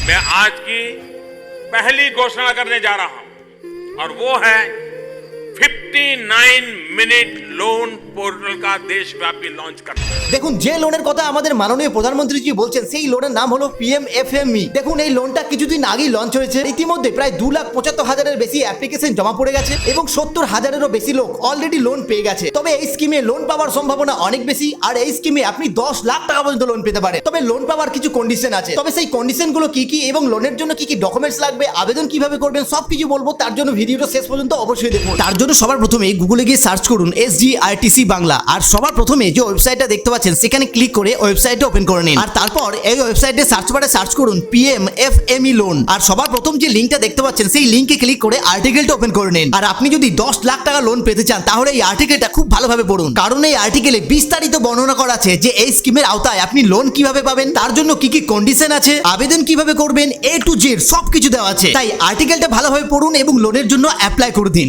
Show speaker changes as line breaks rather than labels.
मैं आज की पहली घोषणा करने जा रहा हूं और वो है 59 मिनट लोन पोर्टल का देशव्यापी लॉन्च करना।
দেখুন যে লোনের কথা আমাদের মাননীয় প্রধানমন্ত্রীজি বলছেন সেই লোনের নাম হলো PMFME। দেখুন এই লোনটা কিছুদিন আগেই লঞ্চ হয়েছে। ইতিমধ্যে প্রায় 2,75,000-এর বেশি অ্যাপ্লিকেশন জমা পড়ে গেছে এবং 70,000-এরও বেশি লোক অলরেডি লোন পেয়ে গেছে। তবে এই স্কিমে লোন পাওয়ার সম্ভাবনা অনেক বেশি, আর এই স্কিমে আপনি 10 লাখ টাকা পর্যন্ত লোন পেতে পারেন। তবে লোন পাওয়ার কিছু কন্ডিশন আছে। তবে সেই কন্ডিশনগুলো কি কি এবং লোনের জন্য কি কি ডকুমেন্টস লাগবে, আবেদন কিভাবে করবেন, সবকিছু বলবো। তার জন্য ভিডিওটা শেষ পর্যন্ত অবশ্যই দেখুন। তার জন্য সবার প্রথমে গুগলে গিয়ে সার্চ করুন SGRTC বাংলা, আর সবার প্রথমে যে ওয়েবসাইটটা দেখতে পাচ্ছেন সেখানে ক্লিক করে ওয়েবসাইটটা ওপেন করে নিন। আর তারপর এই ওয়েবসাইটে সার্চ বারে সার্চ করুন PMFME লোন, আর সবার প্রথম যে লিংকটা দেখতে পাচ্ছেন সেই লিংকে ক্লিক করে আর্টিকেলটা ওপেন করে নিন। আর আপনি যদি 10 লাখ টাকা লোন পেতে চান তাহলে এই আর্টিকেলটা খুব ভালোভাবে পড়ুন, কারণ এই আর্টিকেলে বিস্তারিত বর্ণনা করা আছে যে এই স্কিমের আওতায় আপনি লোন কিভাবে পাবেন, তার জন্য কি কি কন্ডিশন আছে, আবেদন কিভাবে করবেন, A to Z সবকিছু দেওয়া আছে। তাই আর্টিকেলটা ভালোভাবে পড়ুন এবং লোনের জন্য অ্যাপ্লাই করে দিন।